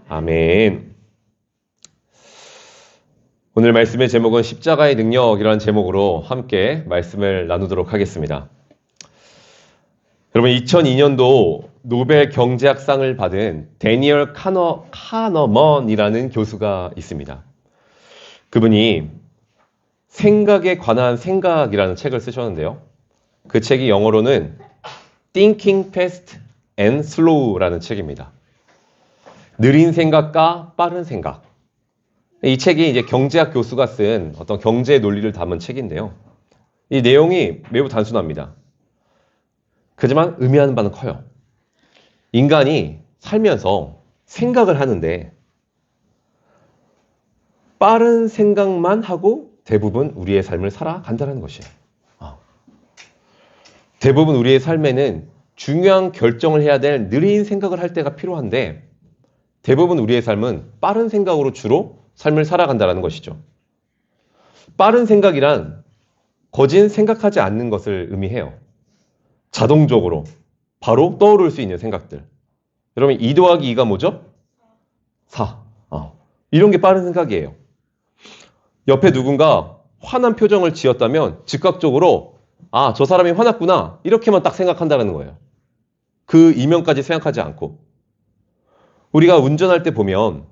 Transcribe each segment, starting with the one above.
아멘. 오늘 말씀의 제목은 십자가의 능력이라는 제목으로 함께 말씀을 나누도록 하겠습니다. 여러분 2002년도 노벨 경제학상을 받은 데니얼 카너먼이라는 교수가 있습니다. 그분이 생각에 관한 생각이라는 책을 쓰셨는데요. 그 책이 영어로는 Thinking Fast and Slow라는 책입니다. 느린 생각과 빠른 생각. 이 책이 이제 경제학 교수가 쓴 어떤 경제 논리를 담은 책인데요. 이 내용이 매우 단순합니다. 하지만 의미하는 바는 커요. 인간이 살면서 생각을 하는데 빠른 생각만 하고 대부분 우리의 삶을 살아간다는 것이에요. 대부분 우리의 삶에는 중요한 결정을 해야 될 느린 생각을 할 때가 필요한데 대부분 우리의 삶은 빠른 생각으로 주로 삶을 살아간다는 것이죠. 빠른 생각이란 거진 생각하지 않는 것을 의미해요. 자동적으로 바로 떠오를 수 있는 생각들. 여러분 2 더하기 2가 뭐죠? 4. 이런 게 빠른 생각이에요. 옆에 누군가 화난 표정을 지었다면 즉각적으로 저 사람이 화났구나 이렇게만 딱 생각한다는 거예요. 그 이면까지 생각하지 않고. 우리가 운전할 때 보면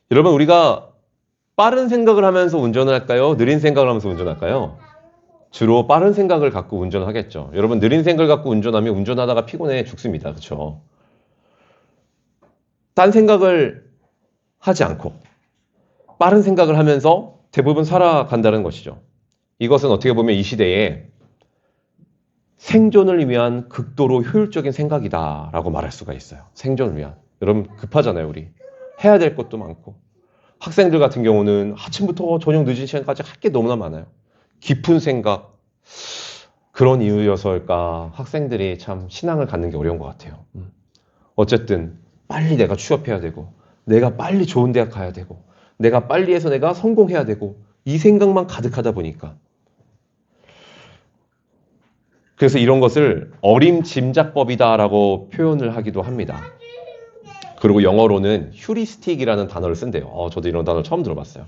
여러분 우리가 빠른 생각을 하면서 운전을 할까요? 느린 생각을 하면서 운전할까요? 주로 빠른 생각을 갖고 운전을 하겠죠. 여러분 느린 생각을 갖고 운전하면 운전하다가 피곤해 죽습니다. 그렇죠? 딴 생각을 하지 않고 빠른 생각을 하면서 대부분 살아간다는 것이죠. 이것은 어떻게 보면 이 시대에 생존을 위한 극도로 효율적인 생각이다라고 말할 수가 있어요. 생존을 위한. 여러분 급하잖아요. 우리. 해야 될 것도 많고. 학생들 같은 경우는 아침부터 저녁 늦은 시간까지 할 게 너무나 많아요. 깊은 생각. 그런 이유여서일까 학생들이 참 신앙을 갖는 게 어려운 것 같아요. 어쨌든 빨리 내가 취업해야 되고 내가 빨리 좋은 대학 가야 되고 내가 빨리 해서 내가 성공해야 되고 이 생각만 가득하다 보니까 그래서 이런 것을 어림짐작법이다라고 표현을 하기도 합니다. 그리고 영어로는 휴리스틱이라는 단어를 쓴대요. 저도 이런 단어를 처음 들어봤어요.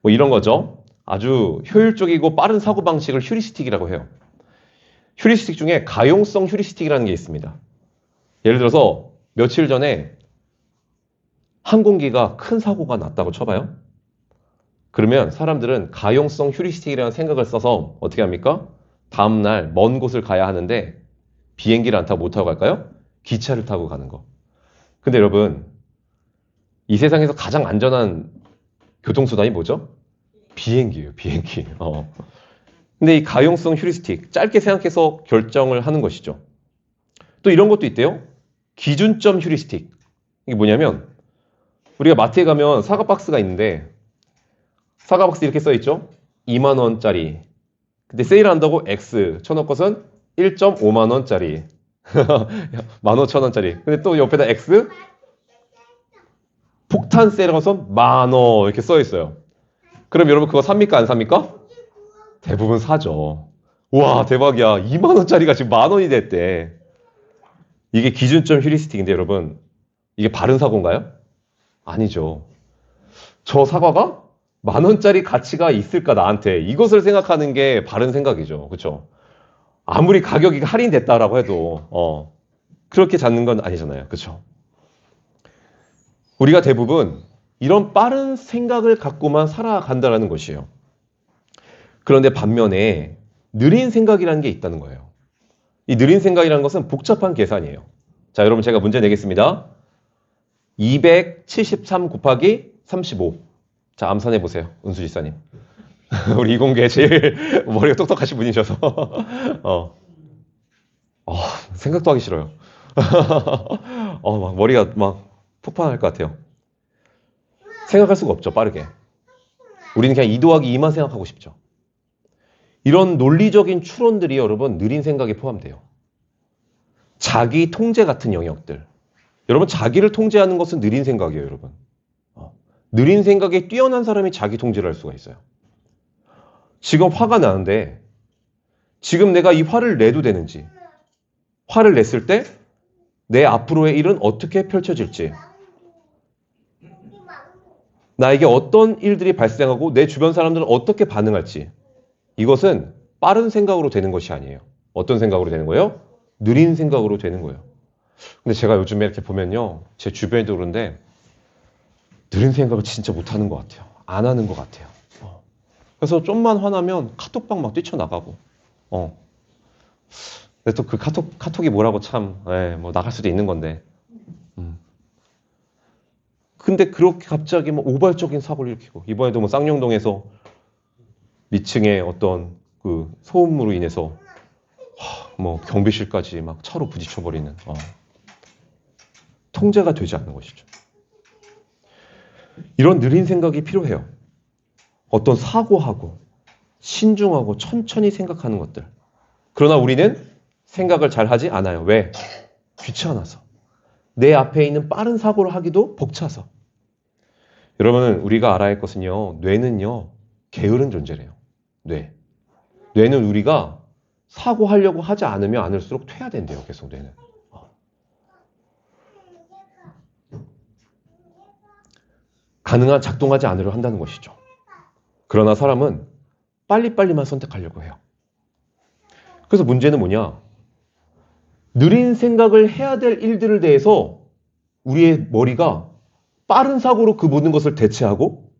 뭐 이런 거죠. 아주 효율적이고 빠른 사고방식을 휴리스틱이라고 해요. 휴리스틱 중에 가용성 휴리스틱이라는 게 있습니다. 예를 들어서 며칠 전에 항공기가 큰 사고가 났다고 쳐봐요. 그러면 사람들은 가용성 휴리스틱이라는 생각을 써서 어떻게 합니까? 다음날 먼 곳을 가야 하는데 비행기를 안 타고 못 타고 갈까요? 기차를 타고 가는 거. 근데 여러분 이 세상에서 가장 안전한 교통수단이 뭐죠? 비행기예요. 비행기. 근데 이 가용성 휴리스틱 짧게 생각해서 결정을 하는 것이죠. 또 이런 것도 있대요. 기준점 휴리스틱. 이게 뭐냐면 우리가 마트에 가면 사과 박스가 있는데 사과 박스 이렇게 써있죠? 2만 원짜리. 근데 세일한다고 X 쳐놓은 것은 1.5만 원짜리. 15,000원짜리. 근데 또 옆에다 X 폭탄 세일하고서 10,000원 이렇게 써있어요. 그럼 여러분 그거 삽니까? 안 삽니까? 대부분 사죠. 우와 대박이야. 2만원짜리가 지금 10,000원이 됐대. 이게 기준점 휴리스틱인데 여러분 이게 바른 사고인가요? 아니죠. 저 사과가 10,000원짜리 가치가 있을까 나한테 이것을 생각하는 게 바른 생각이죠. 그렇죠? 아무리 가격이 할인됐다라고 해도 그렇게 잡는 건 아니잖아요. 그렇죠? 우리가 대부분 이런 빠른 생각을 갖고만 살아간다는 것이에요. 그런데 반면에 느린 생각이라는 게 있다는 거예요. 이 느린 생각이라는 것은 복잡한 계산이에요. 자, 여러분 제가 문제 내겠습니다. 273 곱하기 35. 자, 암산해 보세요. 은수 지사님. 우리 이공계 제일 머리가 똑똑하신 분이셔서 생각도 하기 싫어요. 막 머리가 막 폭발할 것 같아요. 생각할 수가 없죠. 빠르게. 우리는 그냥 2 더하기 2만 생각하고 싶죠. 이런 논리적인 추론들이 여러분 느린 생각에 포함돼요. 자기 통제 같은 영역들. 여러분 자기를 통제하는 것은 느린 생각이에요. 여러분. 느린 생각에 뛰어난 사람이 자기 통제를 할 수가 있어요. 지금 화가 나는데 지금 내가 이 화를 내도 되는지 화를 냈을 때 내 앞으로의 일은 어떻게 펼쳐질지 나에게 어떤 일들이 발생하고 내 주변 사람들은 어떻게 반응할지 이것은 빠른 생각으로 되는 것이 아니에요. 어떤 생각으로 되는 거예요? 느린 생각으로 되는 거예요. 근데 제가 요즘에 이렇게 보면요. 제 주변에도 그런데 느린 생각을 진짜 못하는 것 같아요. 안 하는 것 같아요. 그래서 좀만 화나면 카톡방 막 뛰쳐나가고 근데 또 그 카톡이 뭐라고 참, 뭐 나갈 수도 있는 건데. 근데 그렇게 갑자기 뭐 우발적인 사고를 일으키고, 이번에도 뭐 쌍용동에서 미층에 어떤 그 소음으로 인해서 뭐 경비실까지 막 차로 부딪혀버리는, 통제가 되지 않는 것이죠. 이런 느린 생각이 필요해요. 어떤 사고하고, 신중하고 천천히 생각하는 것들. 그러나 우리는 생각을 잘 하지 않아요. 왜? 귀찮아서. 내 앞에 있는 빠른 사고를 하기도 벅차서. 여러분, 우리가 알아야 할 것은요. 뇌는요. 게으른 존재래요. 뇌는 우리가 사고하려고 하지 않으면 않을수록 퇴화된대요. 계속 뇌는. 가능한 작동하지 않으려 한다는 것이죠. 그러나 사람은 빨리빨리만 선택하려고 해요. 그래서 문제는 뭐냐? 느린 생각을 해야 될 일들을 대해서 우리의 머리가 빠른 사고로 그 모든 것을 대체하고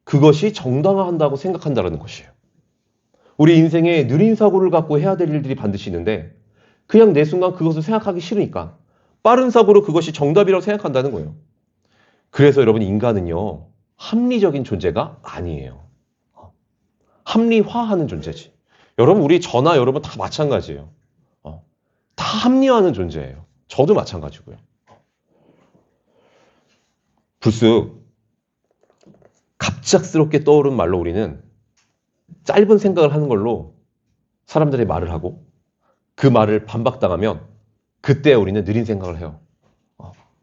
그것이 정당화한다고 생각한다는 것이에요. 우리 인생에 느린 사고를 갖고 해야 될 일들이 반드시 있는데 그냥 내 순간 그것을 생각하기 싫으니까 빠른 사고로 그것이 정답이라고 생각한다는 거예요. 그래서 여러분 인간은요. 합리적인 존재가 아니에요. 합리화하는 존재지. 여러분 우리 저나 여러분 다 마찬가지예요. 다 합리화하는 존재예요. 저도 마찬가지고요. 불쑥 갑작스럽게 떠오른 말로 우리는 짧은 생각을 하는 걸로 사람들이 말을 하고 그 말을 반박당하면 그때 우리는 느린 생각을 해요.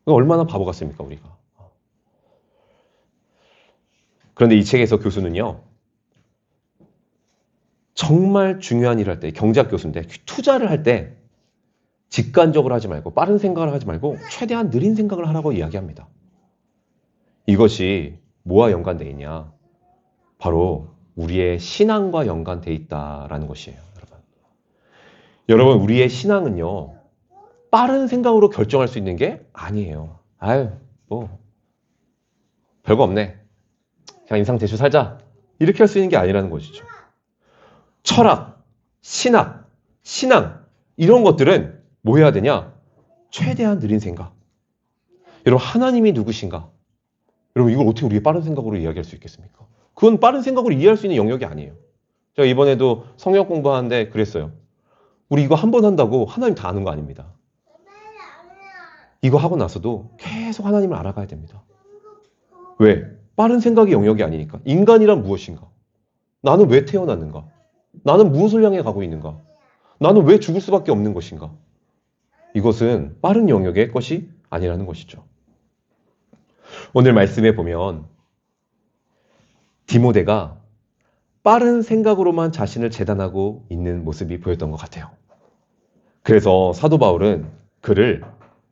얼마나 바보 같습니까 우리가. 그런데 이 책에서 교수는요. 정말 중요한 일을 할 때, 경제학 교수인데 투자를 할 때 직관적으로 하지 말고 빠른 생각을 하지 말고 최대한 느린 생각을 하라고 이야기합니다. 이것이 뭐와 연관되어 있냐? 바로 우리의 신앙과 연관되어 있다라는 것이에요. 여러분 우리의 신앙은요. 빠른 생각으로 결정할 수 있는 게 아니에요. 별거 없네. 그냥 인상 대충 살자. 이렇게 할 수 있는 게 아니라는 것이죠. 철학, 신학, 신앙 이런 것들은 뭐 해야 되냐? 최대한 느린 생각. 여러분 하나님이 누구신가? 여러분 이걸 어떻게 우리가 빠른 생각으로 이야기할 수 있겠습니까? 그건 빠른 생각으로 이해할 수 있는 영역이 아니에요. 제가 이번에도 성역 공부하는데 그랬어요. 우리 이거 한 번 한다고 하나님 다 아는 거 아닙니다. 이거 하고 나서도 계속 하나님을 알아가야 됩니다. 왜? 빠른 생각의 영역이 아니니까. 인간이란 무엇인가? 나는 왜 태어났는가? 나는 무엇을 향해 가고 있는가? 나는 왜 죽을 수밖에 없는 것인가? 이것은 빠른 영역의 것이 아니라는 것이죠. 오늘 말씀에 보면 디모데가 빠른 생각으로만 자신을 재단하고 있는 모습이 보였던 것 같아요. 그래서 사도 바울은 그를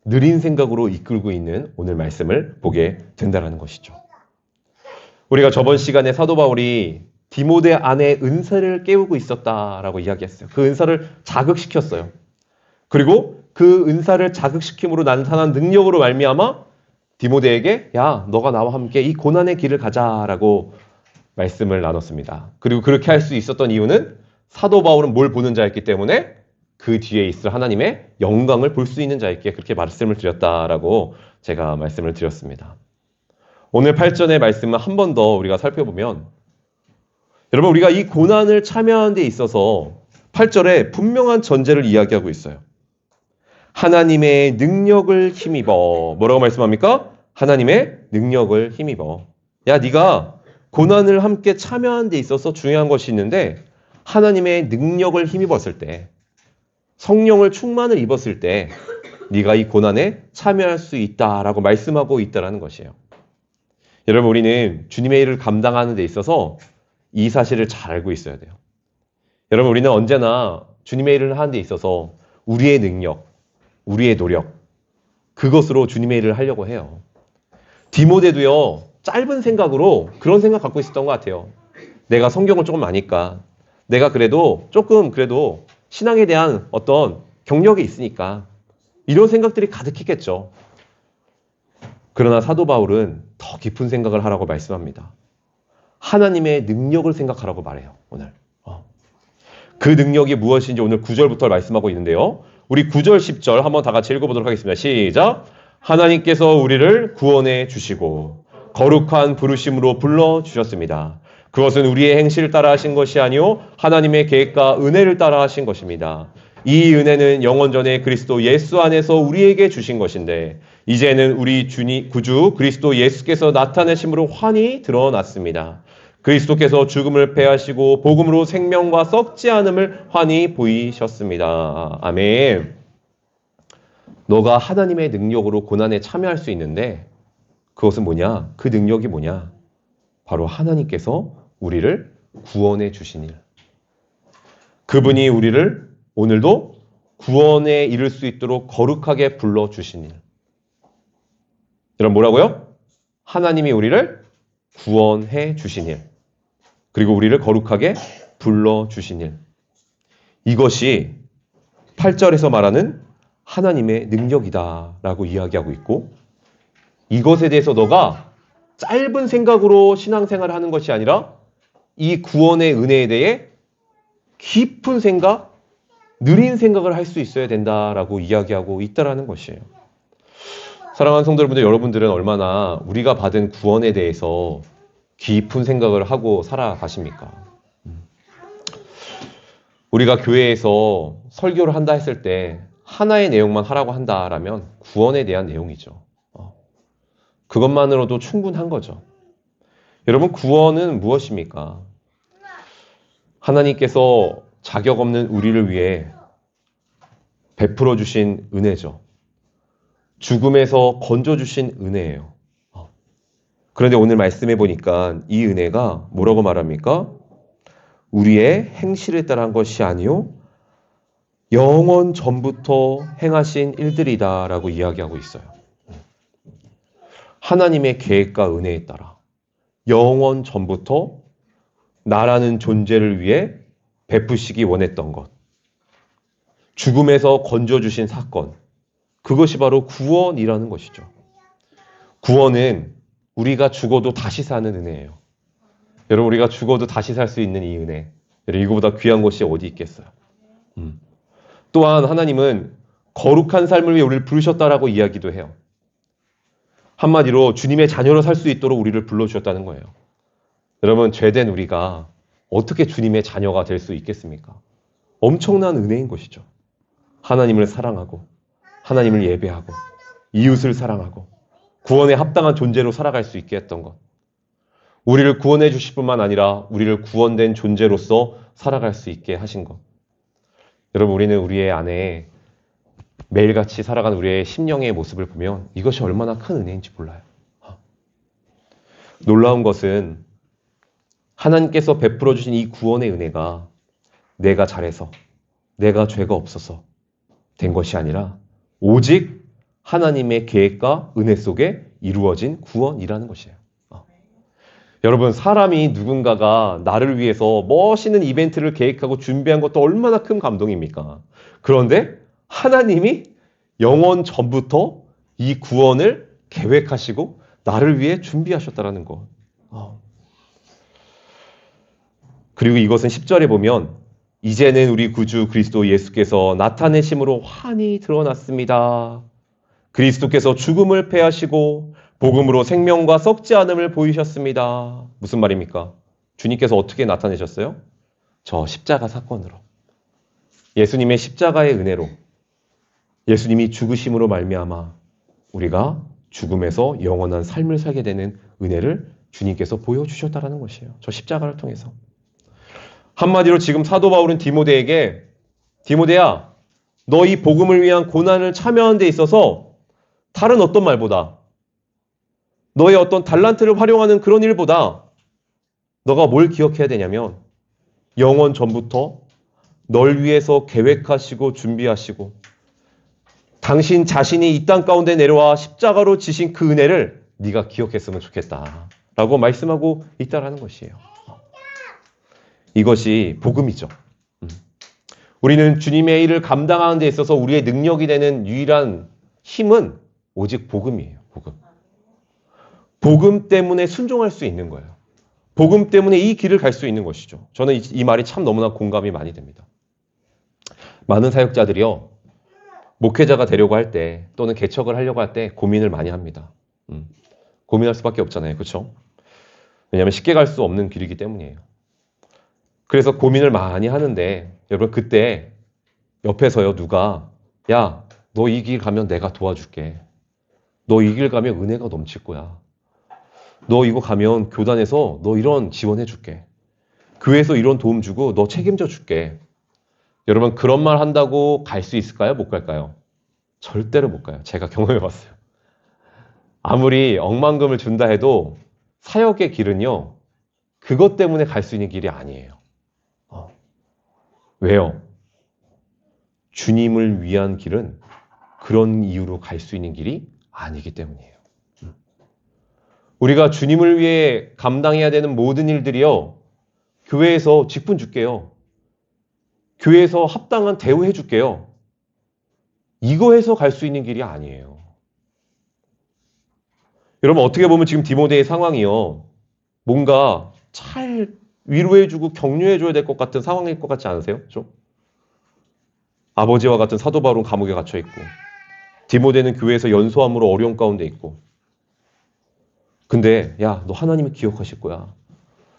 느린 생각으로 이끌고 있는 오늘 말씀을 보게 된다는 것이죠. 우리가 저번 시간에 사도 바울이 디모데 안에 은사를 깨우고 있었다라고 이야기했어요. 그 은사를 자극시켰어요. 그리고 그 은사를 자극시킴으로 나타난 능력으로 말미암아 디모데에게 야, 너가 나와 함께 이 고난의 길을 가자라고 말씀을 나눴습니다. 그리고 그렇게 할 수 있었던 이유는 사도 바울은 뭘 보는 자였기 때문에 그 뒤에 있을 하나님의 영광을 볼 수 있는 자였기에 그렇게 말씀을 드렸다라고 제가 말씀을 드렸습니다. 오늘 8절의 말씀은 한 번 더 우리가 살펴보면 여러분 우리가 이 고난을 참여하는 데 있어서 8절에 분명한 전제를 이야기하고 있어요. 하나님의 능력을 힘입어. 뭐라고 말씀합니까? 하나님의 능력을 힘입어. 야, 네가 고난을 함께 참여하는 데 있어서 중요한 것이 있는데 하나님의 능력을 힘입었을 때 성령을 충만을 입었을 때 네가 이 고난에 참여할 수 있다라고 말씀하고 있다는 것이에요. 여러분 우리는 주님의 일을 감당하는 데 있어서 이 사실을 잘 알고 있어야 돼요. 여러분 우리는 언제나 주님의 일을 하는 데 있어서 우리의 능력, 우리의 노력 그것으로 주님의 일을 하려고 해요. 디모데도요. 짧은 생각으로 그런 생각 갖고 있었던 것 같아요. 내가 성경을 조금 아니까, 내가 그래도 조금 그래도 신앙에 대한 어떤 경력이 있으니까 이런 생각들이 가득했겠죠. 그러나 사도 바울은 더 깊은 생각을 하라고 말씀합니다. 하나님의 능력을 생각하라고 말해요. 오늘. 그 능력이 무엇인지 오늘 9절부터 말씀하고 있는데요. 우리 9절, 10절 한번 다 같이 읽어보도록 하겠습니다. 시작! 하나님께서 우리를 구원해 주시고 거룩한 부르심으로 불러주셨습니다. 그것은 우리의 행실을 따라 하신 것이 아니요 하나님의 계획과 은혜를 따라 하신 것입니다. 이 은혜는 영원전에 그리스도 예수 안에서 우리에게 주신 것인데 이제는 우리 구주 그리스도 예수께서 나타내심으로 환히 드러났습니다. 그리스도께서 죽음을 패하시고 복음으로 생명과 썩지 않음을 환히 보이셨습니다. 아멘. 너가 하나님의 능력으로 고난에 참여할 수 있는데 그것은 뭐냐? 그 능력이 뭐냐? 바로 하나님께서 우리를 구원해 주신 일. 그분이 우리를 오늘도 구원에 이를 수 있도록 거룩하게 불러주신 일. 여러분 뭐라고요? 하나님이 우리를 구원해 주신 일. 그리고 우리를 거룩하게 불러주신 일. 이것이 8절에서 말하는 하나님의 능력이다 라고 이야기하고 있고 이것에 대해서 너가 짧은 생각으로 신앙생활을 하는 것이 아니라 이 구원의 은혜에 대해 깊은 생각, 느린 생각을 할 수 있어야 된다라고 이야기하고 있다라는 것이에요. 사랑하는 성도 여러분들은 얼마나 우리가 받은 구원에 대해서 깊은 생각을 하고 살아가십니까? 우리가 교회에서 설교를 한다 했을 때 하나의 내용만 하라고 한다라면 구원에 대한 내용이죠. 그것만으로도 충분한 거죠. 여러분 구원은 무엇입니까? 하나님께서 자격 없는 우리를 위해 베풀어 주신 은혜죠. 죽음에서 건져 주신 은혜예요. 그런데 오늘 말씀해 보니까 이 은혜가 뭐라고 말합니까? 우리의 행실에 따른 것이 아니요 영원 전부터 행하신 일들이다 라고 이야기하고 있어요. 하나님의 계획과 은혜에 따라 영원 전부터 나라는 존재를 위해 베푸시기 원했던 것, 죽음에서 건져주신 사건, 그것이 바로 구원이라는 것이죠. 구원은 우리가 죽어도 다시 사는 은혜예요. 여러분 우리가 죽어도 다시 살 수 있는 이 은혜, 여러분 이거보다 귀한 것이 어디 있겠어요. 또한 하나님은 거룩한 삶을 위해 우리를 부르셨다라고 이야기도 해요. 한마디로 주님의 자녀로 살 수 있도록 우리를 불러주셨다는 거예요. 여러분 죄된 우리가 어떻게 주님의 자녀가 될 수 있겠습니까? 엄청난 은혜인 것이죠. 하나님을 사랑하고 하나님을 예배하고 이웃을 사랑하고 구원에 합당한 존재로 살아갈 수 있게 했던 것. 우리를 구원해 주실 뿐만 아니라 우리를 구원된 존재로서 살아갈 수 있게 하신 것. 여러분 우리는 우리의 안에 매일같이 살아가는 우리의 심령의 모습을 보면 이것이 얼마나 큰 은혜인지 몰라요. 놀라운 것은 하나님께서 베풀어 주신 이 구원의 은혜가 내가 잘해서 내가 죄가 없어서 된 것이 아니라 오직 하나님의 계획과 은혜 속에 이루어진 구원이라는 것이에요. 여러분 사람이 누군가가 나를 위해서 멋있는 이벤트를 계획하고 준비한 것도 얼마나 큰 감동입니까? 그런데 하나님이 영원 전부터 이 구원을 계획하시고 나를 위해 준비하셨다는 것. 그리고 이것은 10절에 보면 이제는 우리 구주 그리스도 예수께서 나타내심으로 환히 드러났습니다. 그리스도께서 죽음을 패하시고 복음으로 생명과 썩지 않음을 보이셨습니다. 무슨 말입니까? 주님께서 어떻게 나타내셨어요? 저 십자가 사건으로. 예수님의 십자가의 은혜로 예수님이 죽으심으로 말미암아 우리가 죽음에서 영원한 삶을 살게 되는 은혜를 주님께서 보여주셨다는 것이에요. 저 십자가를 통해서. 한마디로 지금 사도 바울은 디모데에게 디모데야, 너 이 복음을 위한 고난을 참여하는 데 있어서 다른 어떤 말보다 너의 어떤 달란트를 활용하는 그런 일보다 너가 뭘 기억해야 되냐면 영원 전부터 널 위해서 계획하시고 준비하시고 당신 자신이 이 땅 가운데 내려와 십자가로 지신 그 은혜를 네가 기억했으면 좋겠다 라고 말씀하고 있다라는 것이에요. 이것이 복음이죠. 우리는 주님의 일을 감당하는 데 있어서 우리의 능력이 되는 유일한 힘은 오직 복음이에요. 복음. 복음 때문에 순종할 수 있는 거예요. 복음 때문에 이 길을 갈 수 있는 것이죠. 저는 이 말이 참 너무나 공감이 많이 됩니다. 많은 사역자들이요, 목회자가 되려고 할 때 또는 개척을 하려고 할 때 고민을 많이 합니다. 고민할 수밖에 없잖아요. 그렇죠? 왜냐하면 쉽게 갈 수 없는 길이기 때문이에요. 그래서 고민을 많이 하는데 여러분 그때 옆에서요 누가 야, 너 이 길 가면 내가 도와줄게. 너 이 길 가면 은혜가 넘칠 거야. 너 이거 가면 교단에서 너 이런 지원해 줄게. 교회에서 이런 도움 주고 너 책임져 줄게. 여러분 그런 말 한다고 갈 수 있을까요? 못 갈까요? 절대로 못 가요. 제가 경험해 봤어요. 아무리 억만금을 준다 해도 사역의 길은요, 그것 때문에 갈 수 있는 길이 아니에요. 왜요? 주님을 위한 길은 그런 이유로 갈 수 있는 길이 아니기 때문이에요. 우리가 주님을 위해 감당해야 되는 모든 일들이요, 교회에서 직분 줄게요. 교회에서 합당한 대우해 줄게요. 이거 해서 갈 수 있는 길이 아니에요. 여러분 어떻게 보면 지금 디모데의 상황이요, 뭔가 잘 위로해주고 격려해줘야 될 것 같은 상황일 것 같지 않으세요? 좀? 아버지와 같은 사도 바울은 감옥에 갇혀 있고 디모데는 교회에서 연소함으로 어려운 가운데 있고, 근데 야, 너 하나님이 기억하실 거야.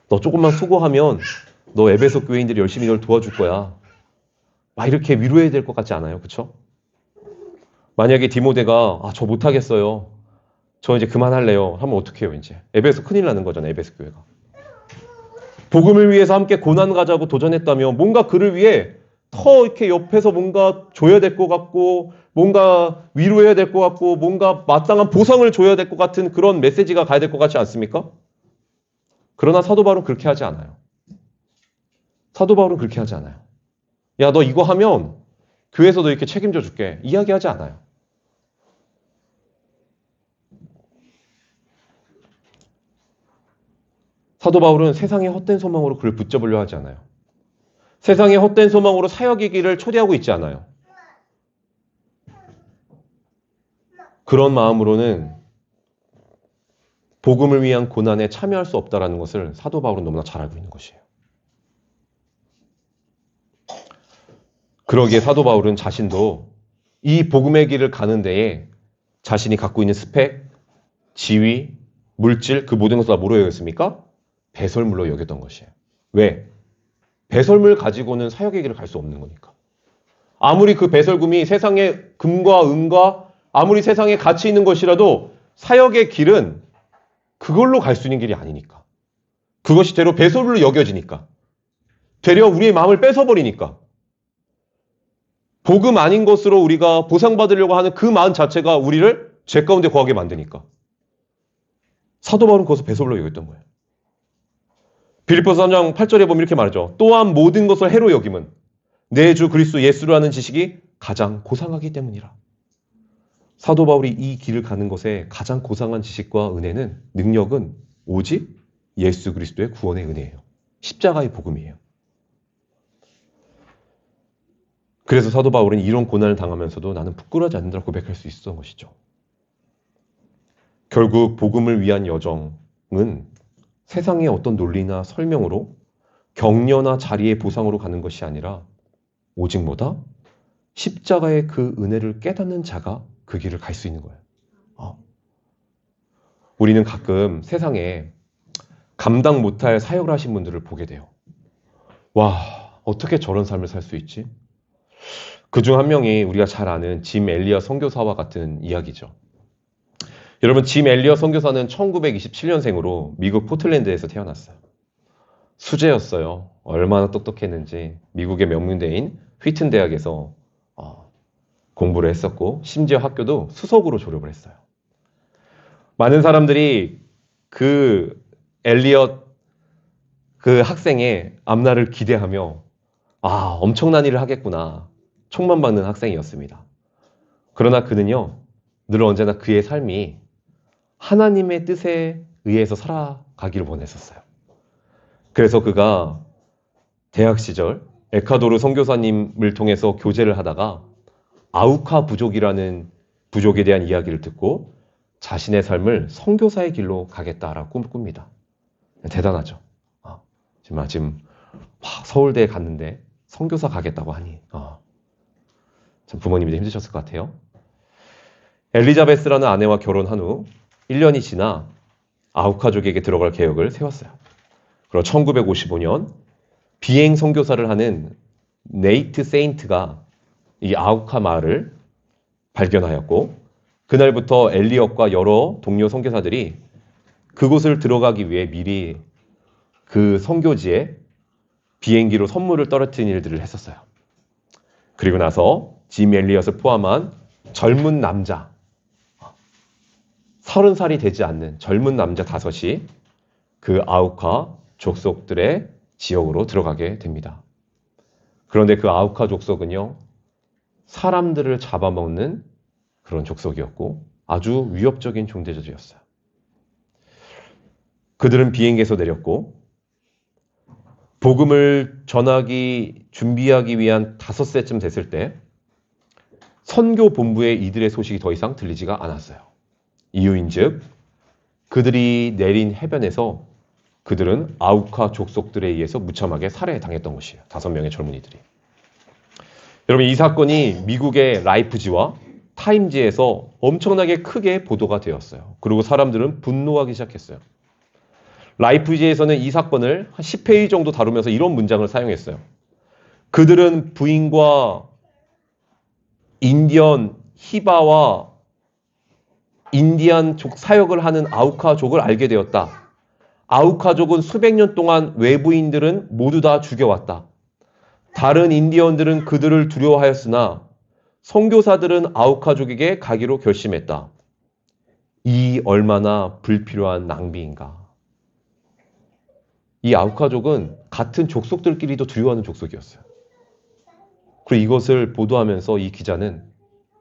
너 조금만 수고하면 너 에베소 교회인들이 열심히 널 도와줄 거야. 막 이렇게 위로해야 될 것 같지 않아요? 그렇죠? 만약에 디모데가 저 못하겠어요, 저 이제 그만할래요 하면 어떻게 해요? 이제 에베소 큰일 나는 거잖아요. 에베소 교회가 복음을 위해서 함께 고난 가자고 도전했다면 뭔가 그를 위해 더 이렇게 옆에서 뭔가 줘야 될 것 같고, 뭔가 위로해야 될 것 같고, 뭔가 마땅한 보상을 줘야 될 것 같은 그런 메시지가 가야 될 것 같지 않습니까? 그러나 사도 바울은 그렇게 하지 않아요. 사도 바울은 그렇게 하지 않아요. 야, 너 이거 하면 교회에서도 이렇게 책임져 줄게. 이야기하지 않아요. 사도 바울은 세상의 헛된 소망으로 그를 붙잡으려 하지 않아요. 세상의 헛된 소망으로 사역의 길을 초대하고 있지 않아요. 그런 마음으로는 복음을 위한 고난에 참여할 수 없다는 것을 사도 바울은 너무나 잘 알고 있는 것이에요. 그러기에 사도 바울은 자신도 이 복음의 길을 가는 데에 자신이 갖고 있는 스펙, 지위, 물질, 그 모든 것을 다 뭐로 여겼습니까? 배설물로 여겼던 것이에요. 왜? 배설물 가지고는 사역의 길을 갈 수 없는 거니까. 아무리 그 배설금이 세상의 금과 은과 아무리 세상에 가치 있는 것이라도 사역의 길은 그걸로 갈 수 있는 길이 아니니까. 그것이 되려 배설물로 여겨지니까. 되려 우리의 마음을 뺏어버리니까. 복음 아닌 것으로 우리가 보상받으려고 하는 그 마음 자체가 우리를 죄 가운데 거하게 만드니까. 사도 바울은 그것을 배설물로 여겼던 거예요. 빌립보서 3장 8절에 보면 이렇게 말하죠. 또한 모든 것을 해로 여김은 내 주 그리스도 예수라는 지식이 가장 고상하기 때문이라. 사도 바울이 이 길을 가는 것에 가장 고상한 지식과 은혜는, 능력은 오직 예수 그리스도의 구원의 은혜예요. 십자가의 복음이에요. 그래서 사도 바울은 이런 고난을 당하면서도 나는 부끄러워하지 않는다고 고백할 수 있었던 것이죠. 결국 복음을 위한 여정은 세상의 어떤 논리나 설명으로, 격려나 자리의 보상으로 가는 것이 아니라 오직 뭐다? 십자가의 그 은혜를 깨닫는 자가 그 길을 갈 수 있는 거예요. 우리는 가끔 세상에 감당 못할 사역을 하신 분들을 보게 돼요. 와, 어떻게 저런 삶을 살 수 있지? 그중 한 명이 우리가 잘 아는 짐 엘리어 선교사와 같은 이야기죠. 여러분, 짐 엘리어 선교사는 1927년생으로 미국 포틀랜드에서 태어났어요. 수재였어요. 얼마나 똑똑했는지 미국의 명문대인 휘튼 대학에서 공부를 했었고, 심지어 학교도 수석으로 졸업을 했어요. 많은 사람들이 그 엘리엇 그 학생의 앞날을 기대하며 엄청난 일을 하겠구나 촉망받는 학생이었습니다. 그러나 그는요, 늘 언제나 그의 삶이 하나님의 뜻에 의해서 살아가기를 원했었어요. 그래서 그가 대학 시절 에콰도르 선교사님을 통해서 교제를 하다가 아우카 부족이라는 부족에 대한 이야기를 듣고 자신의 삶을 선교사의 길로 가겠다라고 꿉니다. 대단하죠. 지금 서울대에 갔는데 선교사 가겠다고 하니 참 부모님이 힘드셨을 것 같아요. 엘리자베스라는 아내와 결혼한 후 1년이 지나 아우카족에게 들어갈 계획을 세웠어요. 그리고 1955년 비행 선교사를 하는 네이트 세인트가 이 아우카 마을을 발견하였고 그날부터 엘리엇과 여러 동료 선교사들이 그곳을 들어가기 위해 미리 그 선교지에 비행기로 선물을 떨어뜨린 일들을 했었어요. 그리고 나서 짐 엘리엇을 포함한 젊은 남자 30살이 되지 않는 젊은 남자 5이 그 아우카 족속들의 지역으로 들어가게 됩니다. 그런데 그 아우카 족속은요, 사람들을 잡아먹는 그런 족속이었고 아주 위협적인 종대저지였어요. 그들은 비행기에서 내렸고 복음을 전하기 준비하기 위한 5세쯤 됐을 때 선교 본부에 이들의 소식이 더 이상 들리지가 않았어요. 이유인즉 그들이 내린 해변에서 그들은 아우카 족속들에 의해서 무참하게 살해당했던 것이에요. 5명의 젊은이들이. 여러분, 이 사건이 미국의 라이프지와 타임지에서 엄청나게 크게 보도가 되었어요. 그리고 사람들은 분노하기 시작했어요. 라이프지에서는 이 사건을 한 10페이지 정도 다루면서 이런 문장을 사용했어요. 그들은 부인과 인디언 히바와 인디안족 사역을 하는 아우카족을 알게 되었다. 아우카족은 수백 년 동안 외부인들은 모두 다 죽여왔다. 다른 인디언들은 그들을 두려워하였으나 선교사들은 아우카족에게 가기로 결심했다. 이 얼마나 불필요한 낭비인가. 이 아우카족은 같은 족속들끼리도 두려워하는 족속이었어요. 그리고 이것을 보도하면서 이 기자는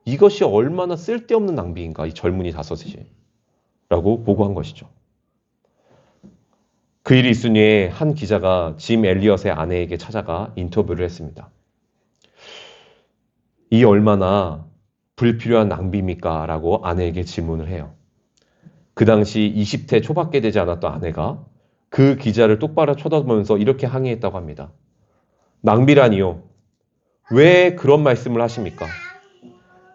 이것이 얼마나 쓸데없는 낭비인가, 이 젊은이 5이 라고 보고한 것이죠. 그 일이 있은 후에 한 기자가 짐 엘리엇의 아내에게 찾아가 인터뷰를 했습니다. 이 얼마나 불필요한 낭비입니까? 라고 아내에게 질문을 해요. 그 당시 20대 초밖에 되지 않았던 아내가 그 기자를 똑바로 쳐다보면서 이렇게 항의했다고 합니다. 낭비라니요. 왜 그런 말씀을 하십니까?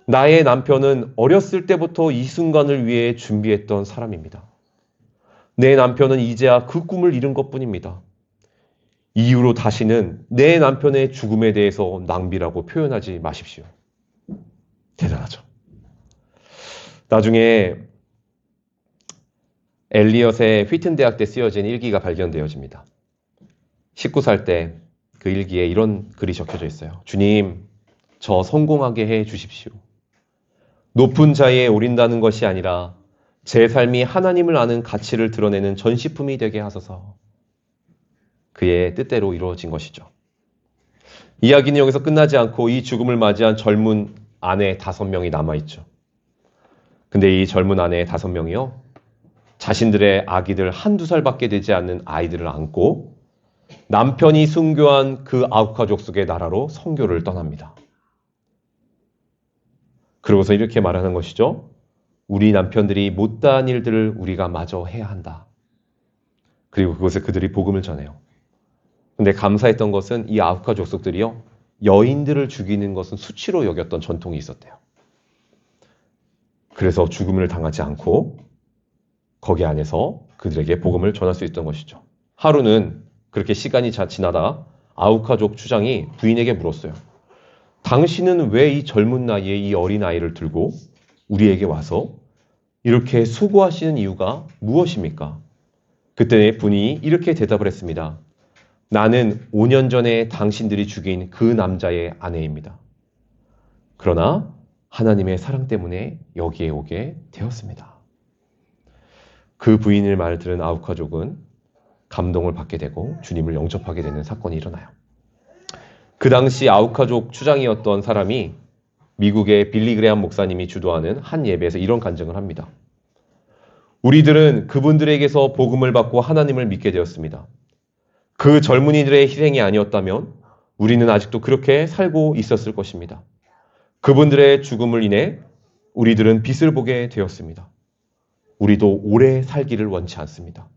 나의 남편은 어렸을 때부터 이 순간을 위해 준비했던 사람입니다. 내 남편은 이제야 그 꿈을 이룬 것뿐입니다. 이후로 다시는 내 남편의 죽음에 대해서 낭비라고 표현하지 마십시오. 대단하죠. 나중에 엘리엇의 휘튼 대학 때 쓰여진 일기가 발견되어집니다. 19살 때 그 일기에 이런 글이 적혀져 있어요. 주님, 저 성공하게 해 주십시오. 높은 자리에 오른다는 것이 아니라 제 삶이 하나님을 아는 가치를 드러내는 전시품이 되게 하소서. 그의 뜻대로 이루어진 것이죠. 이야기는 여기서 끝나지 않고 이 죽음을 맞이한 젊은 아내 5명이 남아있죠. 근데 이 젊은 아내 5명이요. 자신들의 아기들 1~2살밖에 되지 않는 아이들을 안고 남편이 순교한 그 아우카 족속의 나라로 선교를 떠납니다. 그러고서 이렇게 말하는 것이죠. 우리 남편들이 못다한 일들을 우리가 마저 해야 한다. 그리고 그곳에 그들이 복음을 전해요. 근데 감사했던 것은 이 아우카 족속들이요. 여인들을 죽이는 것은 수치로 여겼던 전통이 있었대요. 그래서 죽음을 당하지 않고 거기 안에서 그들에게 복음을 전할 수 있던 것이죠. 하루는 그렇게 시간이 지나다 아우카족 추장이 부인에게 물었어요. 당신은 왜 이 젊은 나이에 이 어린아이를 들고 우리에게 와서 이렇게 수고하시는 이유가 무엇입니까? 그때 분이 이렇게 대답을 했습니다. 나는 5년 전에 당신들이 죽인 그 남자의 아내입니다. 그러나 하나님의 사랑 때문에 여기에 오게 되었습니다. 그 부인의 말을 들은 아우카족은 감동을 받게 되고 주님을 영접하게 되는 사건이 일어나요. 그 당시 아우카족 추장이었던 사람이 미국의 빌리 그레함 목사님이 주도하는 한 예배에서 이런 간증을 합니다. 우리들은 그분들에게서 복음을 받고 하나님을 믿게 되었습니다. 그 젊은이들의 희생이 아니었다면 우리는 아직도 그렇게 살고 있었을 것입니다. 그분들의 죽음을 인해 우리들은 빛을 보게 되었습니다. 우리도 오래 살기를 원치 않습니다.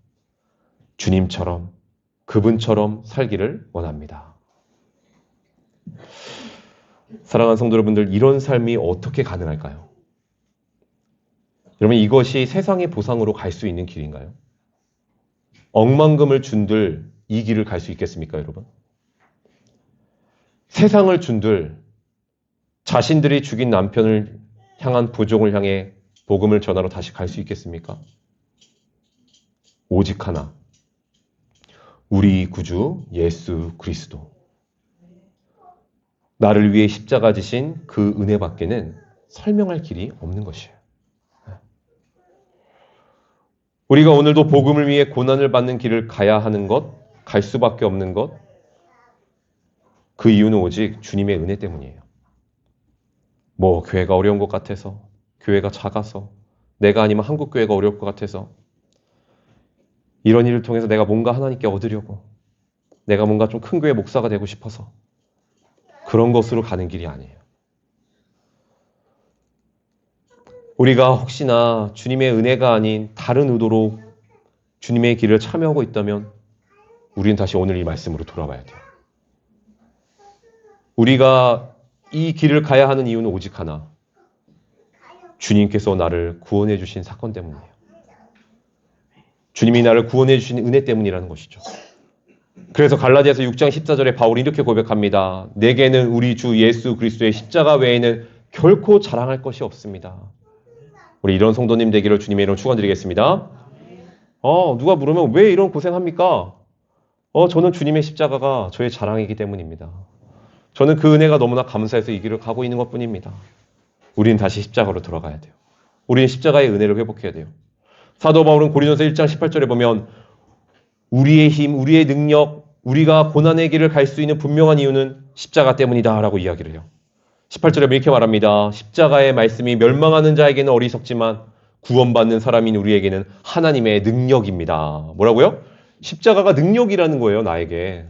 주님처럼, 그분처럼 살기를 원합니다. 사랑하는 성도 여러분들, 이런 삶이 어떻게 가능할까요? 여러분, 이것이 세상의 보상으로 갈 수 있는 길인가요? 억만금을 준들 이 길을 갈 수 있겠습니까, 여러분? 세상을 준들 자신들이 죽인 남편을 향한 부족을 향해 복음을 전하러 다시 갈 수 있겠습니까? 오직 하나, 우리 구주 예수 그리스도. 나를 위해 십자가 지신 그 은혜밖에는 설명할 길이 없는 것이에요. 우리가 오늘도 복음을 위해 고난을 받는 길을 가야 하는 것, 갈 수밖에 없는 것, 그 이유는 오직 주님의 은혜 때문이에요. 뭐 교회가 어려운 것 같아서, 교회가 작아서, 내가 아니면 한국 교회가 어려울 것 같아서, 이런 일을 통해서 내가 뭔가 하나님께 얻으려고, 내가 뭔가 좀 큰 교회 목사가 되고 싶어서, 그런 것으로 가는 길이 아니에요. 우리가 혹시나 주님의 은혜가 아닌 다른 의도로 주님의 길을 참여하고 있다면 우리는 다시 오늘 이 말씀으로 돌아와야 돼요. 우리가 이 길을 가야 하는 이유는 오직 하나, 주님께서 나를 구원해 주신 사건 때문이에요. 주님이 나를 구원해 주신 은혜 때문이라는 것이죠. 그래서 갈라디아서 6장 14절에 바울이 이렇게 고백합니다. 내게는 우리 주 예수 그리스도의 십자가 외에는 결코 자랑할 것이 없습니다. 우리 이런 성도님 되기를 주님의 이름으로 축원드리겠습니다. 누가 물으면 왜 이런 고생합니까? 저는 주님의 십자가가 저의 자랑이기 때문입니다. 저는 그 은혜가 너무나 감사해서 이 길을 가고 있는 것뿐입니다. 우리는 다시 십자가로 돌아가야 돼요. 우리는 십자가의 은혜를 회복해야 돼요. 사도 바울은 고린도서 1장 18절에 보면 우리의 힘, 우리의 능력, 우리가 고난의 길을 갈 수 있는 분명한 이유는 십자가 때문이다 라고 이야기를 해요. 18절에 이렇게 말합니다. 십자가의 말씀이 멸망하는 자에게는 어리석지만 구원받는 사람인 우리에게는 하나님의 능력입니다. 뭐라고요? 십자가가 능력이라는 거예요, 나에게.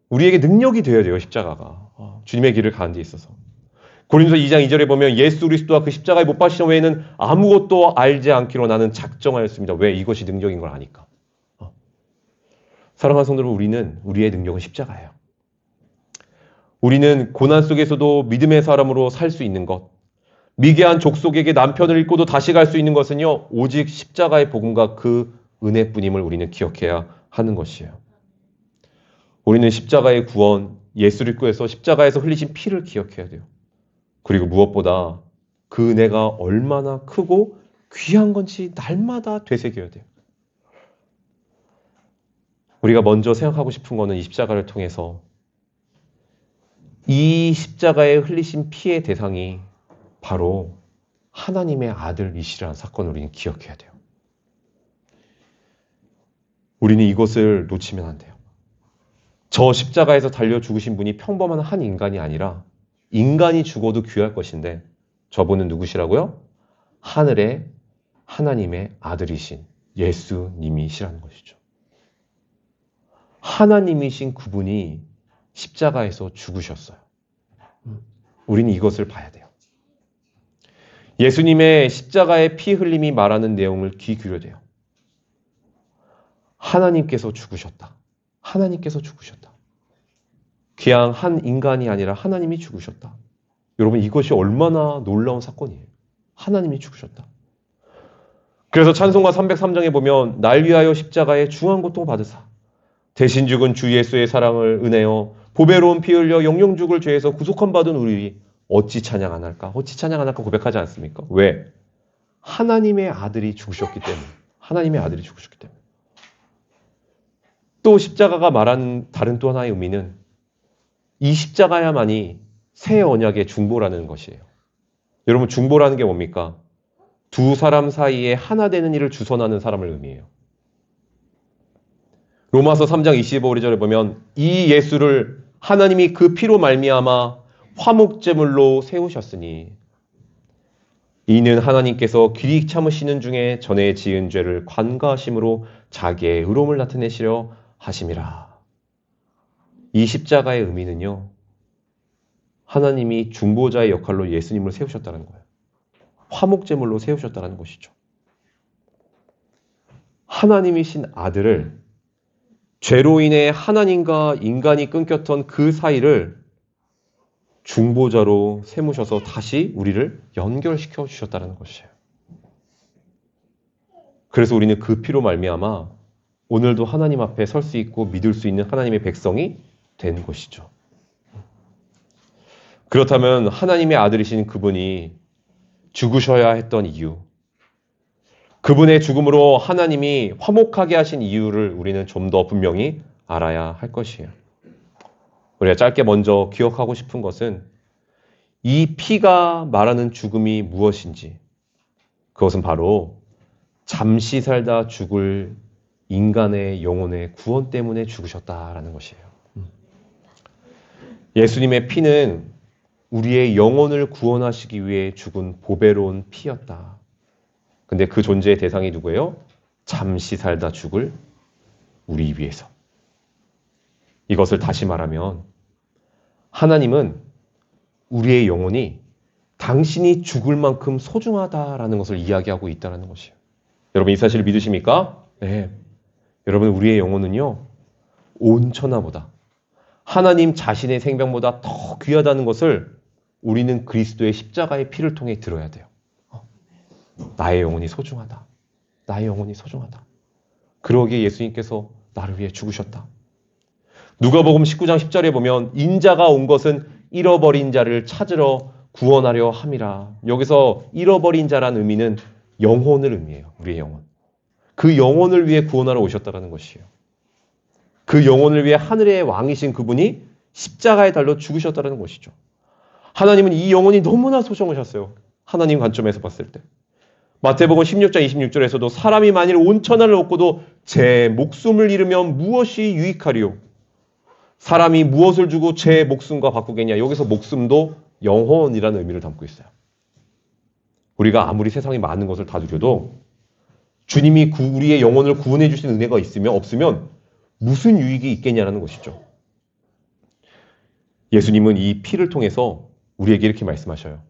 우리에게 능력이 되어야 돼요, 십자가가. 주님의 길을 가는 데 있어서. 고린도서 2장 2절에 보면 예수 그리스도와 그 십자가에 못 박히신 외에는 아무것도 알지 않기로 나는 작정하였습니다. 왜? 이것이 능력인 걸 아니까. 사랑하는 성도 여러분, 우리의 능력은 십자가예요. 우리는 고난 속에서도 믿음의 사람으로 살 수 있는 것, 미개한 족속에게 남편을 잃고도 다시 갈 수 있는 것은요, 오직 십자가의 복음과 그 은혜뿐임을 우리는 기억해야 하는 것이에요. 우리는 십자가의 구원, 예수를 구해서 십자가에서 흘리신 피를 기억해야 돼요. 그리고 무엇보다 그 은혜가 얼마나 크고 귀한 건지 날마다 되새겨야 돼요. 우리가 먼저 생각하고 싶은 거는 이 십자가를 통해서 이 십자가에 흘리신 피의 대상이 바로 하나님의 아들이시라는 사건을 우리는 기억해야 돼요. 우리는 이것을 놓치면 안 돼요. 저 십자가에서 달려 죽으신 분이 평범한 한 인간이 아니라 인간이 죽어도 귀할 것인데 저분은 누구시라고요? 하늘의 하나님의 아들이신 예수님이시라는 것이죠. 하나님이신 그분이 십자가에서 죽으셨어요. 우리는 이것을 봐야 돼요. 예수님의 십자가의 피 흘림이 말하는 내용을 귀 기울여야 돼요. 하나님께서 죽으셨다. 하나님께서 죽으셨다. 그냥 한 인간이 아니라 하나님이 죽으셨다. 여러분, 이것이 얼마나 놀라운 사건이에요. 하나님이 죽으셨다. 그래서 찬송가 303장에 보면 날 위하여 십자가에 중한 고통 받으사 대신 죽은 주 예수의 사랑을 은혜여 보배로운 피 흘려 영영 죽을 죄에서 구속함 받은 우리 어찌 찬양 안 할까? 어찌 찬양 안 할까 고백하지 않습니까? 왜? 하나님의 아들이 죽으셨기 때문에. 하나님의 아들이 죽으셨기 때문에. 또 십자가가 말하는 다른 또 하나의 의미는 이 십자가야만이 새 언약의 중보라는 것이에요. 여러분, 중보라는 게 뭡니까? 두 사람 사이에 하나 되는 일을 주선하는 사람을 의미해요. 로마서 3장 25절에 보면 이 예수를 하나님이 그 피로 말미암아 화목제물로 세우셨으니 이는 하나님께서 길이 참으시는 중에 전에 지은 죄를 관가하심으로 자기의 의로움을 나타내시려 하심이라. 이 십자가의 의미는요, 하나님이 중보자의 역할로 예수님을 세우셨다는 거예요. 화목제물로 세우셨다는 것이죠. 하나님이신 아들을 죄로 인해 하나님과 인간이 끊겼던 그 사이를 중보자로 세우셔서 다시 우리를 연결시켜 주셨다는 것이에요. 그래서 우리는 그 피로 말미암아 오늘도 하나님 앞에 설 수 있고 믿을 수 있는 하나님의 백성이 된 것이죠. 그렇다면 하나님의 아들이신 그분이 죽으셔야 했던 이유, 그분의 죽음으로 하나님이 화목하게 하신 이유를 우리는 좀 더 분명히 알아야 할 것이에요. 우리가 짧게 먼저 기억하고 싶은 것은 이 피가 말하는 죽음이 무엇인지, 그것은 바로 잠시 살다 죽을 인간의 영혼의 구원 때문에 죽으셨다라는 것이에요. 예수님의 피는 우리의 영혼을 구원하시기 위해 죽은 보배로운 피였다. 근데 그 존재의 대상이 누구예요? 잠시 살다 죽을 우리 위해서. 이것을 다시 말하면 하나님은 우리의 영혼이 당신이 죽을 만큼 소중하다라는 것을 이야기하고 있다는 것이에요. 여러분 이 사실을 믿으십니까? 네. 여러분 우리의 영혼은요, 온 천하보다 하나님 자신의 생명보다 더 귀하다는 것을 우리는 그리스도의 십자가의 피를 통해 들어야 돼요. 나의 영혼이 소중하다. 나의 영혼이 소중하다. 그러기에 예수님께서 나를 위해 죽으셨다. 누가복음 19장 10절에 보면 인자가 온 것은 잃어버린 자를 찾으러 구원하려 함이라. 여기서 잃어버린 자란 의미는 영혼을 의미해요. 우리의 영혼. 그 영혼을 위해 구원하러 오셨다는 것이에요. 그 영혼을 위해 하늘의 왕이신 그분이 십자가에 달려 죽으셨다는 것이죠. 하나님은 이 영혼이 너무나 소중하셨어요. 하나님 관점에서 봤을 때. 마태복음 16장 26절에서도 사람이 만일 온 천하를 얻고도 제 목숨을 잃으면 무엇이 유익하리요? 사람이 무엇을 주고 제 목숨과 바꾸겠냐? 여기서 목숨도 영혼이라는 의미를 담고 있어요. 우리가 아무리 세상에 많은 것을 다 누려도 주님이 우리의 영혼을 구원해 주신 은혜가 있으면 없으면 무슨 유익이 있겠냐라는 것이죠. 예수님은 이 피를 통해서 우리에게 이렇게 말씀하셔요.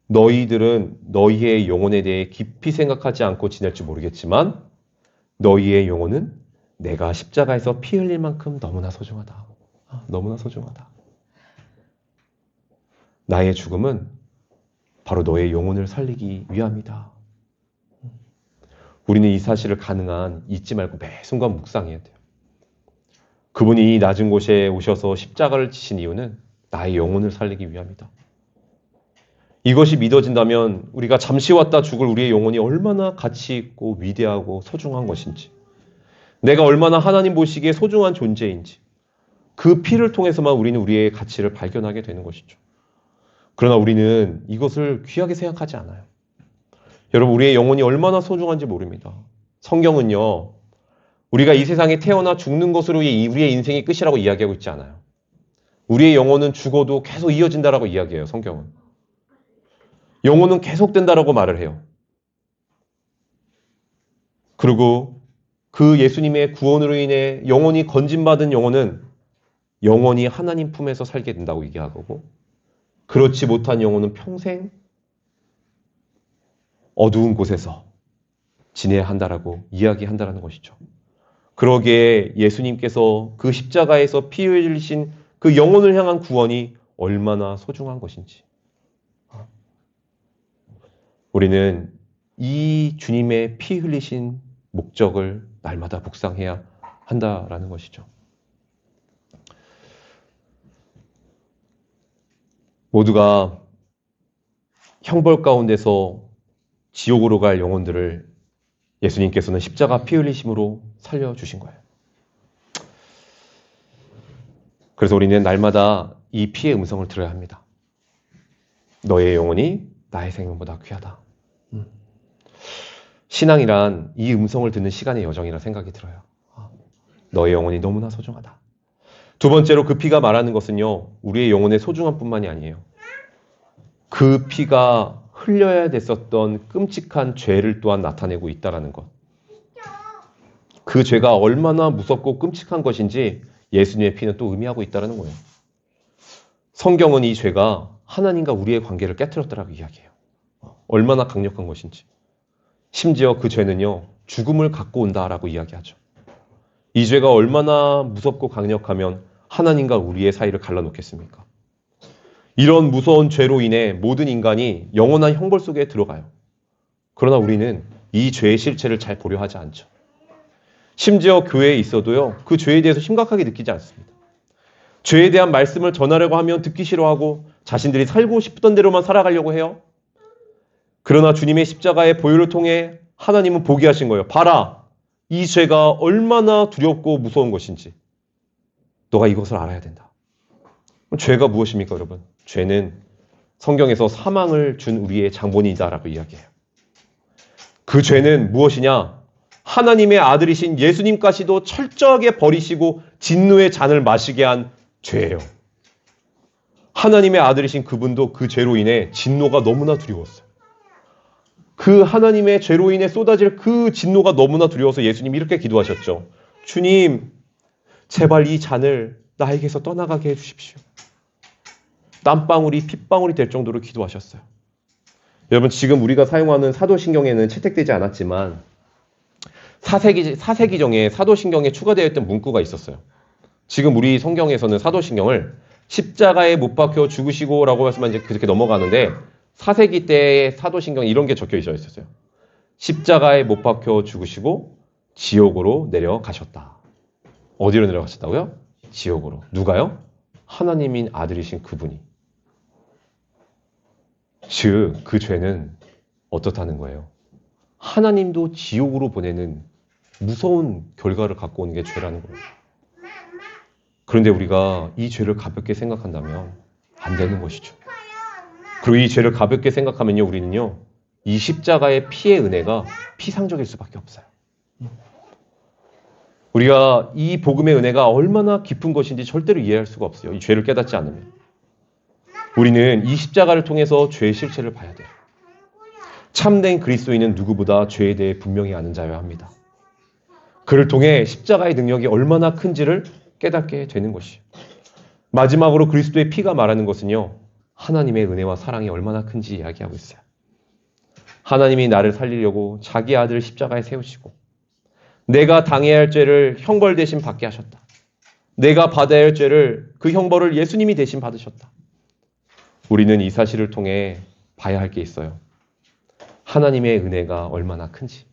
너희들은 너희의 영혼에 대해 깊이 생각하지 않고 지낼지 모르겠지만 너희의 영혼은 내가 십자가에서 피 흘릴 만큼 너무나 소중하다. 너무나 소중하다. 나의 죽음은 바로 너의 영혼을 살리기 위함이다. 우리는 이 사실을 가능한 잊지 말고 매 순간 묵상해야 돼요. 그분이 이 낮은 곳에 오셔서 십자가를 지신 이유는 나의 영혼을 살리기 위함이다. 이것이 믿어진다면 우리가 잠시 왔다 죽을 우리의 영혼이 얼마나 가치 있고 위대하고 소중한 것인지, 내가 얼마나 하나님 보시기에 소중한 존재인지, 그 피를 통해서만 우리는 우리의 가치를 발견하게 되는 것이죠. 그러나 우리는 이것을 귀하게 생각하지 않아요. 여러분, 우리의 영혼이 얼마나 소중한지 모릅니다. 성경은요, 우리가 이 세상에 태어나 죽는 것으로 우리의 인생이 끝이라고 이야기하고 있지 않아요. 우리의 영혼은 죽어도 계속 이어진다라고 이야기해요, 성경은. 영혼은 계속된다라고 말을 해요. 그리고 그 예수님의 구원으로 인해 영혼이 건진받은 영혼은 영원히 하나님 품에서 살게 된다고 얘기하고, 그렇지 못한 영혼은 평생 어두운 곳에서 지내야 한다라고 이야기한다라는 것이죠. 그러기에 예수님께서 그 십자가에서 피 흘리신 그 영혼을 향한 구원이 얼마나 소중한 것인지, 우리는 이 주님의 피 흘리신 목적을 날마다 묵상해야 한다라는 것이죠. 모두가 형벌 가운데서 지옥으로 갈 영혼들을 예수님께서는 십자가 피 흘리심으로 살려주신 거예요. 그래서 우리는 날마다 이 피의 음성을 들어야 합니다. 너의 영혼이 나의 생명보다 귀하다. 신앙이란 이 음성을 듣는 시간의 여정이라 생각이 들어요. 너의 영혼이 너무나 소중하다. 두 번째로 그 피가 말하는 것은요, 우리의 영혼의 소중함뿐만이 아니에요. 그 피가 흘려야 됐었던 끔찍한 죄를 또한 나타내고 있다는 것. 그 죄가 얼마나 무섭고 끔찍한 것인지 예수님의 피는 또 의미하고 있다는 거예요. 성경은 이 죄가 하나님과 우리의 관계를 깨트렸다라고 이야기해요. 얼마나 강력한 것인지. 심지어 그 죄는요, 죽음을 갖고 온다라고 이야기하죠. 이 죄가 얼마나 무섭고 강력하면 하나님과 우리의 사이를 갈라놓겠습니까? 이런 무서운 죄로 인해 모든 인간이 영원한 형벌 속에 들어가요. 그러나 우리는 이 죄의 실체를 잘 보려 하지 않죠. 심지어 교회에 있어도요, 그 죄에 대해서 심각하게 느끼지 않습니다. 죄에 대한 말씀을 전하려고 하면 듣기 싫어하고 자신들이 살고 싶던 대로만 살아가려고 해요. 그러나 주님의 십자가의 보혈을 통해 하나님은 보게 하신 거예요. 봐라, 이 죄가 얼마나 두렵고 무서운 것인지 너가 이것을 알아야 된다. 죄가 무엇입니까, 여러분? 죄는 성경에서 사망을 준 우리의 장본인이다라고 이야기해요. 그 죄는 무엇이냐? 하나님의 아들이신 예수님까지도 철저하게 버리시고 진노의 잔을 마시게 한 죄예요. 하나님의 아들이신 그분도 그 죄로 인해 진노가 너무나 두려웠어요. 그 하나님의 죄로 인해 쏟아질 그 진노가 너무나 두려워서 예수님이 이렇게 기도하셨죠. 주님, 제발 이 잔을 나에게서 떠나가게 해주십시오. 땀방울이 핏방울이 될 정도로 기도하셨어요. 여러분, 지금 우리가 사용하는 사도신경에는 채택되지 않았지만 사세기정에 사도신경에 추가되어 있던 문구가 있었어요. 지금 우리 성경에서는 사도신경을 십자가에 못 박혀 죽으시고라고 해서만 이제 그렇게 넘어가는데, 사세기 때의 사도신경에 이런 게 적혀 있었어요. 십자가에 못 박혀 죽으시고 지옥으로 내려가셨다. 어디로 내려가셨다고요? 지옥으로. 누가요? 하나님인 아들이신 그분이. 즉, 그 죄는 어떻다는 거예요? 하나님도 지옥으로 보내는 무서운 결과를 갖고 오는 게 죄라는 거예요. 그런데 우리가 이 죄를 가볍게 생각한다면 안 되는 것이죠. 그리고 이 죄를 가볍게 생각하면요, 우리는요, 이 십자가의 피의 은혜가 피상적일 수밖에 없어요. 우리가 이 복음의 은혜가 얼마나 깊은 것인지 절대로 이해할 수가 없어요. 이 죄를 깨닫지 않으면. 우리는 이 십자가를 통해서 죄의 실체를 봐야 돼요. 참된 그리스도인은 누구보다 죄에 대해 분명히 아는 자여야 합니다. 그를 통해 십자가의 능력이 얼마나 큰지를 깨닫게 되는 것이에요. 마지막으로 그리스도의 피가 말하는 것은요, 하나님의 은혜와 사랑이 얼마나 큰지 이야기하고 있어요. 하나님이 나를 살리려고 자기 아들을 십자가에 세우시고 내가 당해야 할 죄를 형벌 대신 받게 하셨다. 내가 받아야 할 죄를, 그 형벌을 예수님이 대신 받으셨다. 우리는 이 사실을 통해 봐야 할 게 있어요. 하나님의 은혜가 얼마나 큰지,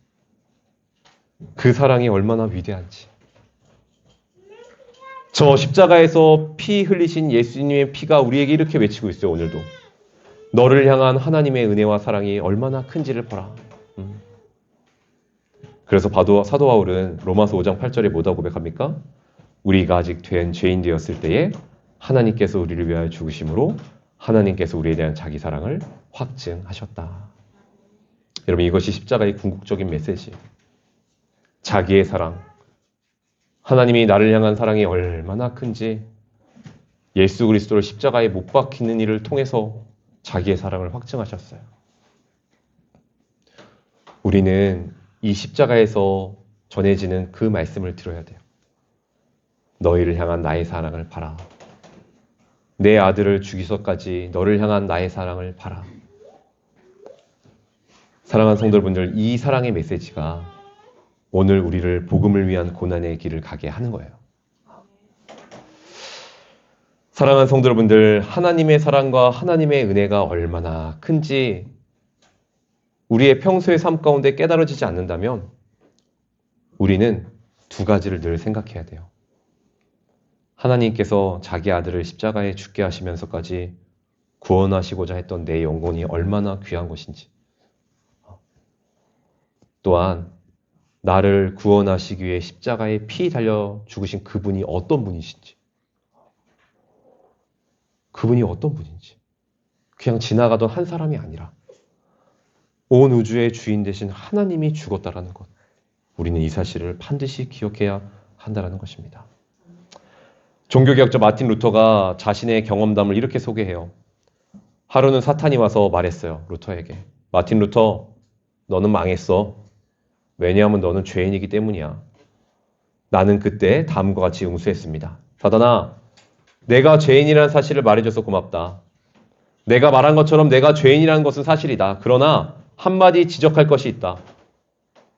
그 사랑이 얼마나 위대한지. 저 십자가에서 피 흘리신 예수님의 피가 우리에게 이렇게 외치고 있어요. 오늘도 너를 향한 하나님의 은혜와 사랑이 얼마나 큰지를 보라. 그래서 사도 바울은 로마서 5장 8절에 뭐라고 고백합니까? 우리가 아직 된 죄인 되었을 때에 하나님께서 우리를 위하여 죽으심으로 하나님께서 우리에 대한 자기 사랑을 확증하셨다. 여러분, 이것이 십자가의 궁극적인 메시지예요. 자기의 사랑, 하나님이 나를 향한 사랑이 얼마나 큰지 예수 그리스도를 십자가에 못 박히는 일을 통해서 자기의 사랑을 확증하셨어요. 우리는 이 십자가에서 전해지는 그 말씀을 들어야 돼요. 너희를 향한 나의 사랑을 봐라. 내 아들을 죽이서까지 너를 향한 나의 사랑을 봐라. 사랑하는 성도분들, 이 사랑의 메시지가 오늘 우리를 복음을 위한 고난의 길을 가게 하는 거예요. 사랑하는 성도 여러분들, 하나님의 사랑과 하나님의 은혜가 얼마나 큰지 우리의 평소의 삶 가운데 깨달아지지 않는다면 우리는 두 가지를 늘 생각해야 돼요. 하나님께서 자기 아들을 십자가에 죽게 하시면서까지 구원하시고자 했던 내 영혼이 얼마나 귀한 것인지, 또한 나를 구원하시기 위해 십자가에 피 달려 죽으신 그분이 어떤 분이신지, 그분이 어떤 분인지, 그냥 지나가던 한 사람이 아니라 온 우주의 주인 되신 하나님이 죽었다라는 것, 우리는 이 사실을 반드시 기억해야 한다는 것입니다. 종교개혁자 마틴 루터가 자신의 경험담을 이렇게 소개해요. 하루는 사탄이 와서 말했어요. 루터에게. 마틴 루터, 너는 망했어. 왜냐하면 너는 죄인이기 때문이야. 나는 그때 다음과 같이 응수했습니다. 사단아, 내가 죄인이라는 사실을 말해줘서 고맙다. 내가 말한 것처럼 내가 죄인이라는 것은 사실이다. 그러나 한마디 지적할 것이 있다.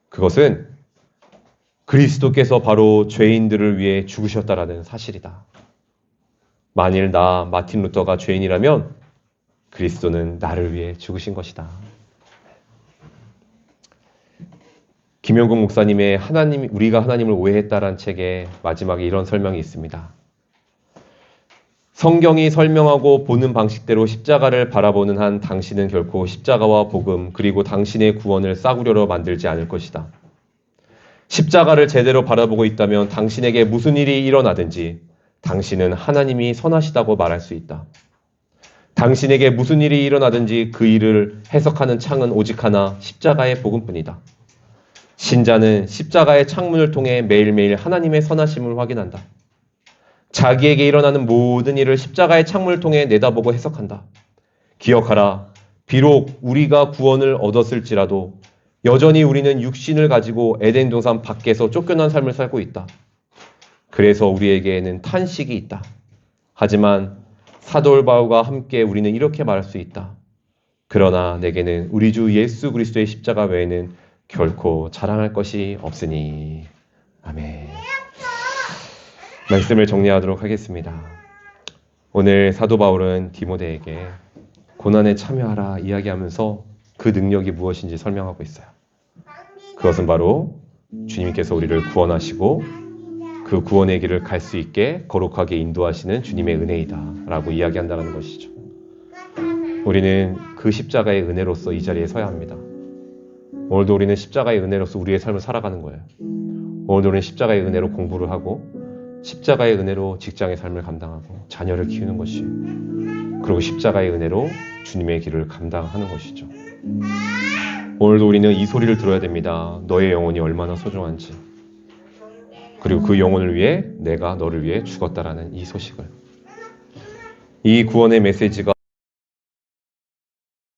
그것은 그리스도께서 바로 죄인들을 위해 죽으셨다라는 사실이다. 만일 나 마틴 루터가 죄인이라면 그리스도는 나를 위해 죽으신 것이다. 김영국 목사님의 우리가 하나님을 오해했다라는 책에 마지막에 이런 설명이 있습니다. 성경이 설명하고 보는 방식대로 십자가를 바라보는 한 당신은 결코 십자가와 복음 그리고 당신의 구원을 싸구려로 만들지 않을 것이다. 십자가를 제대로 바라보고 있다면 당신에게 무슨 일이 일어나든지 당신은 하나님이 선하시다고 말할 수 있다. 당신에게 무슨 일이 일어나든지 그 일을 해석하는 창은 오직 하나, 십자가의 복음뿐이다. 신자는 십자가의 창문을 통해 매일매일 하나님의 선하심을 확인한다. 자기에게 일어나는 모든 일을 십자가의 창문을 통해 내다보고 해석한다. 기억하라. 비록 우리가 구원을 얻었을지라도 여전히 우리는 육신을 가지고 에덴 동산 밖에서 쫓겨난 삶을 살고 있다. 그래서 우리에게는 탄식이 있다. 하지만 사도 바울과 함께 우리는 이렇게 말할 수 있다. 그러나 내게는 우리 주 예수 그리스도의 십자가 외에는 결코 자랑할 것이 없으니. 아멘. 말씀을 정리하도록 하겠습니다. 오늘 사도 바울은 디모데에게 고난에 참여하라 이야기하면서 그 능력이 무엇인지 설명하고 있어요. 그것은 바로 주님께서 우리를 구원하시고 그 구원의 길을 갈 수 있게 거룩하게 인도하시는 주님의 은혜이다 라고 이야기한다는 것이죠. 우리는 그 십자가의 은혜로서 이 자리에 서야 합니다. 오늘도 우리는 십자가의 은혜로서 우리의 삶을 살아가는 거예요. 오늘도 우리는 십자가의 은혜로 공부를 하고 십자가의 은혜로 직장의 삶을 감당하고 자녀를 키우는 것이, 그리고 십자가의 은혜로 주님의 길을 감당하는 것이죠. 오늘도 우리는 이 소리를 들어야 됩니다. 너의 영혼이 얼마나 소중한지, 그리고 그 영혼을 위해 내가 너를 위해 죽었다라는 이 소식을. 이 구원의 메시지가